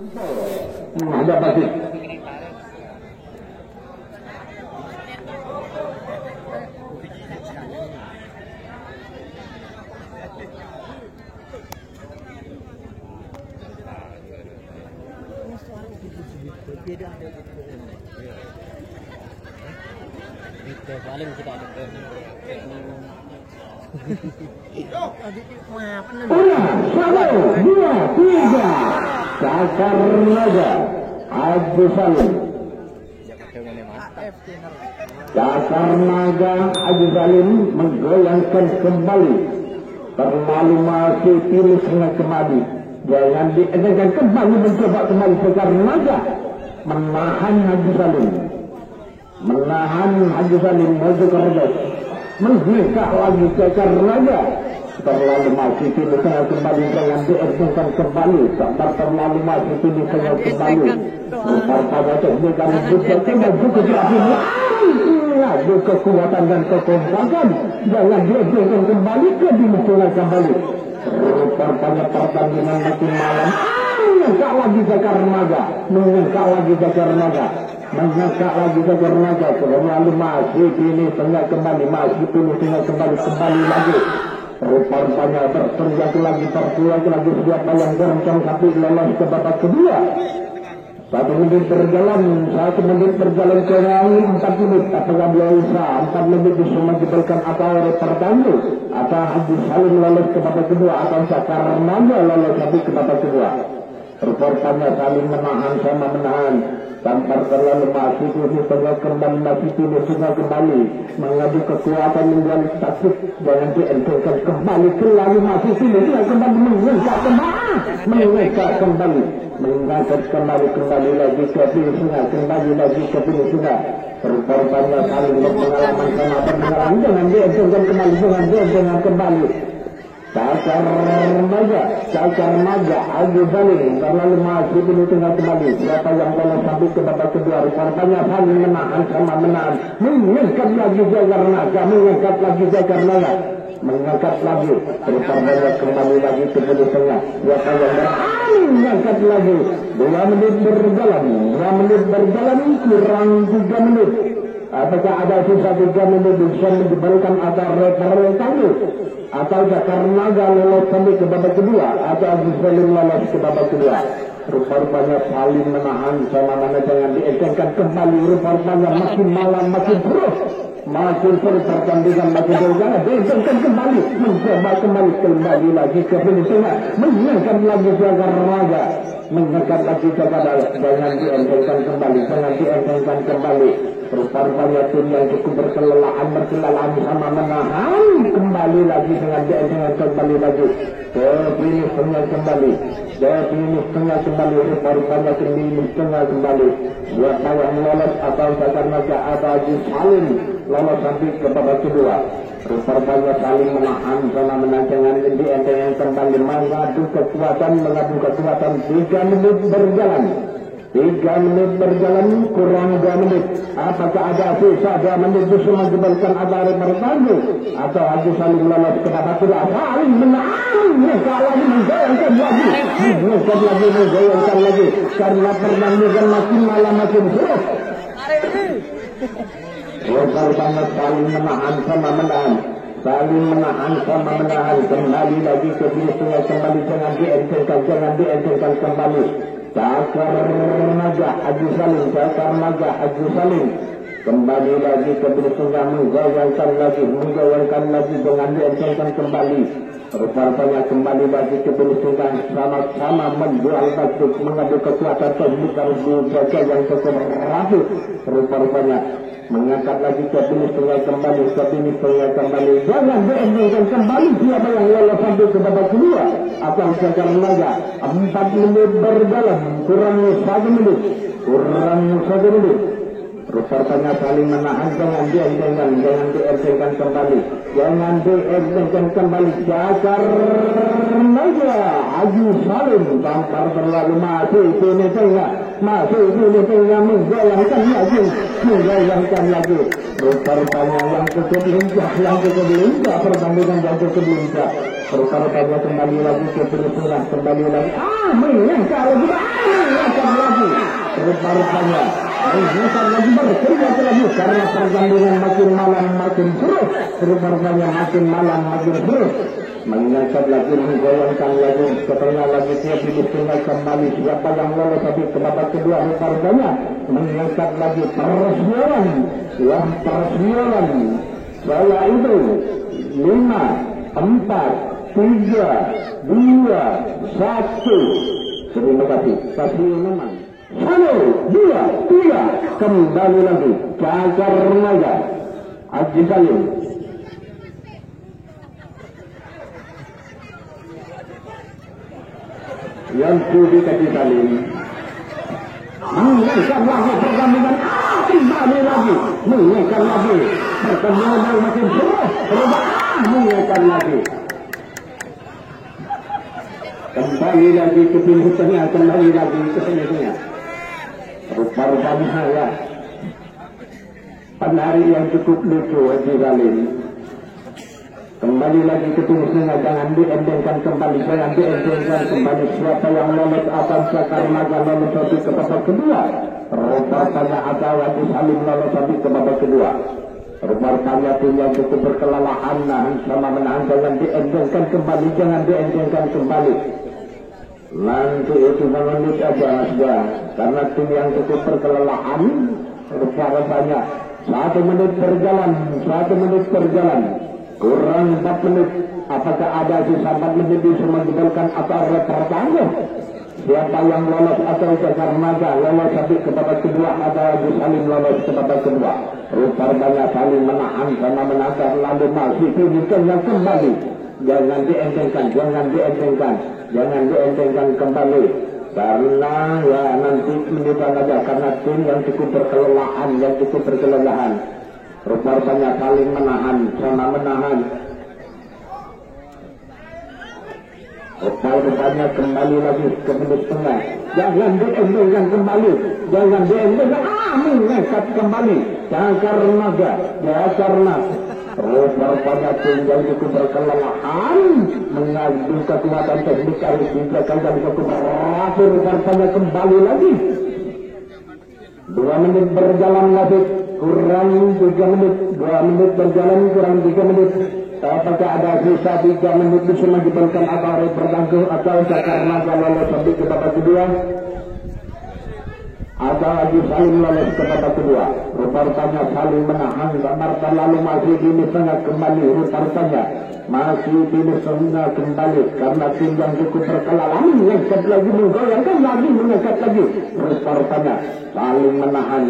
Ada pasti. Paling kita ada Satu, dua, tiga. Cakar naga Haji Salim. Cakar naga Haji Salim menggoyangkan kembali. Terlalu masih pilih setengah kembali. Jangan diendengkan kembali, mencoba kembali cakar naga. Menahan Haji Salim. Menahan Haji Salim maju ke regas. Menghekak lagi cakar naga. Terlalu masih pilih setengah kembali. Jangan diendengkan kembali. Sabar terlalu masih pilih setengah kembali. Lupa pada teknikan bukan maju ke belakang. Laju kekuatan dan kekompakan. Jangan diendengkan kembali ke setengah kembali. Rupanya pertandingan makin malam. Mengekak lagi cakar naga. Mengekak lagi cakar naga. Mengekak lagi cakar naga. Terlalu masih pilih setengah kembali. Masih pilih setengah kembali. Kembali lagi. Rupanya terteriak lagi. Terteriak lagi. Siapa yang goncang tapi lolos ke babak kedua. 1 menit berjalan. 1 menit berjalan ke 4 menit. Apakah bisa 4 menit bisa menjebelkan atau pertama atau Haji Salim lolos ke babak kedua atau cakar naga lolos habis ke babak kedua. Rupanya saling menahan sama menahan. Tanpa terlalu masih pilih setengah kembali. Masih pilih setengah kembali. Mengadu kekuatan menjadi takut. Jangan dientengkan kembali. Terlalu masih pilih setengah kembali. Mengengkak kembali. Mengengkak kembali. Mengangkat kembali lagi ke pilih setengah. Kembali lagi ke pilih setengah. Rupanya saling berpengalaman sama pengalaman. Jangan dientengkan kembali. Jangan dientengkan kembali. Cakar naga Haji Salim terlalu masih pilih tengah kembali. Siapa yang lolos sampai ke babak kedua. Rupanya saling menahan sama menahan. Mengangkat lagi cakar naga. Mengangkat lagi cakar naga. Mengangkat lagi. Rupanya kembali lagi ke pilih tengah. Siapa yang mengangkat lagi. 2 menit berjalan. 2 menit berjalan kurang 3 menit. Apakah ada sisa 3 menit bisa menjebalkan atau rekan-rekan atau cakar naga lolos sampai ke babak kedua atau Haji Salim lolos ke babak kedua. Rupanya saling menahan sama mana jangan dientengkan kembali. Rupanya makin malam makin terus. Makin terus pertandingan makin berjalan. Dientengkan kembali. Mencoba kembali lagi ke pilih tengah. Mengangkat lagi cakar naga. Mengangkat lagi cakar naga. Jangan dientengkan kembali. Jangan dientengkan kembali. Rupanya tim yang cukup berkelelahan sama menahan kembali lagi dengan kembali lagi ke pilih setengah kembali. Pilih setengah kembali. Rupanya pilih setengah kembali. Siapa yang lolos atau cakar naga atau Haji Salim lolos sampai ke babak kedua. Rupanya saling menahan sama menanjangan dientengkan kembali. Mengadu kekuatan 3 menit berjalan. 3 menit berjalan kurang 2 menit. Apakah ada sisa 2 menit bisa menjebalkan agar bertanggu atau Haji Salim lolos ke babak kedua. Saling menahan. Kalau menggoyangkan lagi. Menggoyangkan lagi. Karena pertandingan makin malam makin terus. Rupanya saling menahan sama menahan. Saling menahan sama menahan. Kembali lagi ke pilih setengah kembali. Jangan dientengkan kembali. Cakar naga Haji Salim. Cakar naga Haji Salim kembali lagi ke pilih setengah. Menggoyangkan lagi dengan dientengkan kembali. Rupanya kembali lagi ke pilih setengah. Sama-sama menjual taktik. Mengadu kekuatan teknik harus dijaga yang cukup rapi. Rupanya mengangkat lagi ke pilih setengah kembali. Ke pilih setengah kembali. Jangan dientengkan kembali. Siapa yang lolos sampai ke babak kedua atau cakar naga. 4 menit berjalan kurang 1 menit. Rupanya saling menahan. Jangan dientengkan kembali. Cakar naga Haji Salim tanpa terlalu masih pilih tengah. masih ini tengah menggoyangkan lagi. Rupa-rupanya yang cukup lincah, pertandingan yang cukup lincah. Rupa-rupanya kembali lagi ke perusahaan, kembali lagi. Mengangkat lagi. Rupa-rupanya mengangkat lagi berkeringat lagi karena pertandingan makin malam makin terus. Rupa-rupanya makin malam makin terus. Mengangkat lagi, menggoyangkan lagi, setengah lagi dia pilih kembali siapa yang lolos tapi ke babak kedua. Rupa-rupanya mengangkat lagi persialan. Saya itu 5, 4, 3, 2, 1. Terima kasih. Kasih memang. 1, 2, 3. Kembali lagi. Cacar Naga. Haji Salim. Yang Budi Haji Salim. Mengangkat lagi pertandingan. Kembali lagi. Mengangkat lagi. Pertandingan makin terus. Mengangkat lagi. Kembali lagi ke pintu tengah. Kembali lagi ke tengah. Rupa-rupanya ya. Penari yang cukup lucu Haji Salim. Kembali lagi ke pintu tengah. Jangan diendengkan kembali. Jangan diendengkan kembali. Siapa yang lolos akan karena lolos lagi ke babak kedua. Rupa-rupanya ada Haji Salim lolos lagi ke babak kedua. Rupa-rupanya tim yang cukup berkelelahan sama menahan. Jangan diendengkan kembali. Jangan diendengkan kembali. Nanti itu menit aja karena tim yang cukup berkelelahan. Rupa-rupanya 1 menit berjalan. Kurang 4 menit. Apakah ada sisa 4 menit bisa menjadikan atau reportase? Siapa yang lolos atau Cacar Naga lolos tapi ke babak kedua atau Haji Salim lolos ke babak kedua? Rupanya saling menahan sama menakar lalu masih yang kembali. Jangan dientengkan kembali. Karena ya nanti menunjukkan aja karena tim yang cukup berkelelahan. Rupanya saling menahan sama menahan. Rupanya kembali lagi ke menit tengah. Jangan diendengkan kembali. Mengangkat kembali. Cacar Naga. Rupanya tim yang cukup berkelelahan. Mengadu kekuatan teknik harus diberikan dan cukup berakhir. Rupanya kembali lagi. 2 menit berjalan lagi. Kurang 3 menit. 2 menit berjalan kurang 3 menit. Apakah ada sisa 3 menit bisa menjadikan atau bertangguh atau Cacar Naga lolos sampai ke babak kedua? Atau Haji Salim lolos ke babak kedua? Rupanya saling menahan. Lalu masih di tengah kembali. Rupanya masih di tengah kembali karena tim yang cukup berkelelahan. Mengangkat lagi, menggoyangkan lagi, mengangkat lagi. Rupanya saling menahan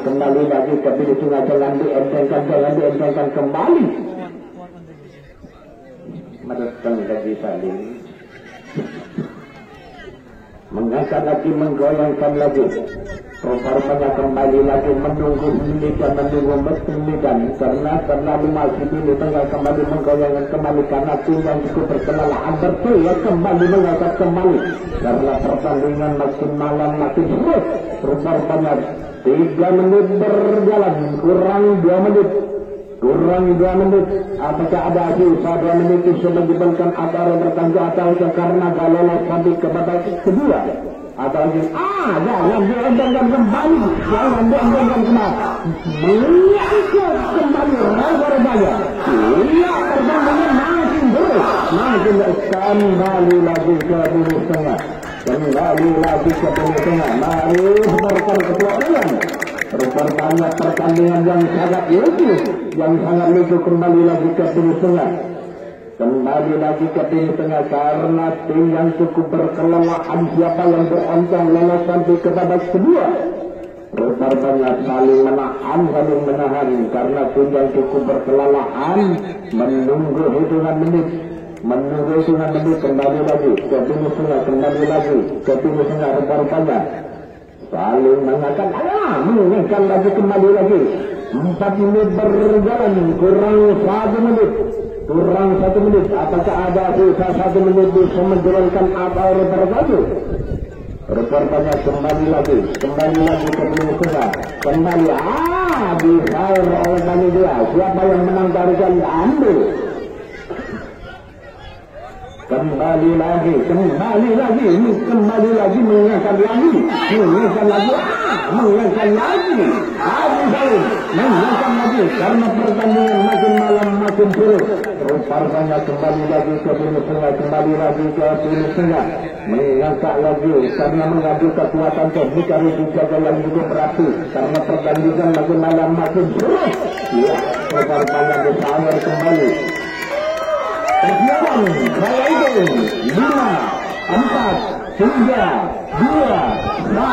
kembali lagi ke tengah. Jangan dientengkan kembali. Meneruskan Haji Salim. Mengangkat lagi, menggoyangkan lagi. Rupanya kembali lagi menunggu karena terlalu masih di tengah kembali menggoyangkan kembali karena tim yang cukup berkelelahan bertuah kembali mengangkat kembali karena pertandingan makin malam makin terus. Rupanya 3 menit berjalan kurang 2 menit. Apakah ada sisa 2 menit bisa menyebabkan atau bertanggung atau karena lolos sampai ke babak kedua? Atau jangan diendengkan kembali. Mengangkat kembali rupanya. Iya, pertandingan makin terus. Kembali lagi ke bulu tengah. Mari berkan ketuaan. Rupanya pertandingan yang sangat lucu kembali lagi ke bulu tengah. Karena tim yang cukup berkelelahan siapa yang berancang lolos sampai ke babak kedua. Rupanya saling menahan karena tim yang cukup berkelelahan menunggu hitungan menit kembali lagi ke bulu tengah. Rupanya saling mengangkat lagi kembali lagi. 4 menit berjalan kurang 1 menit. Apakah ada sisa 1 menit bisa menjalankan atau bertangguh? Rupanya kembali lagi ke Filipina, kembali dihair oleh panitia. Siapa yang menang tarikan ambil. Kembali lagi mengingatkan lagi. Mengingatkan lagi karena pertandingan makin malam makin buruk. Rupanya kembali lagi ke Filipina, mengingatkan lagi karena mengadu kekuatan teknik dari dijaga yang juga berapi karena pertandingan makin malam makin buruk. Ya, rupanya disawer kembali. Persiapan raya itu 5, 4, 3, 2, 1.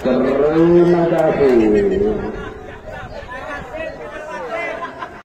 Terima kasih.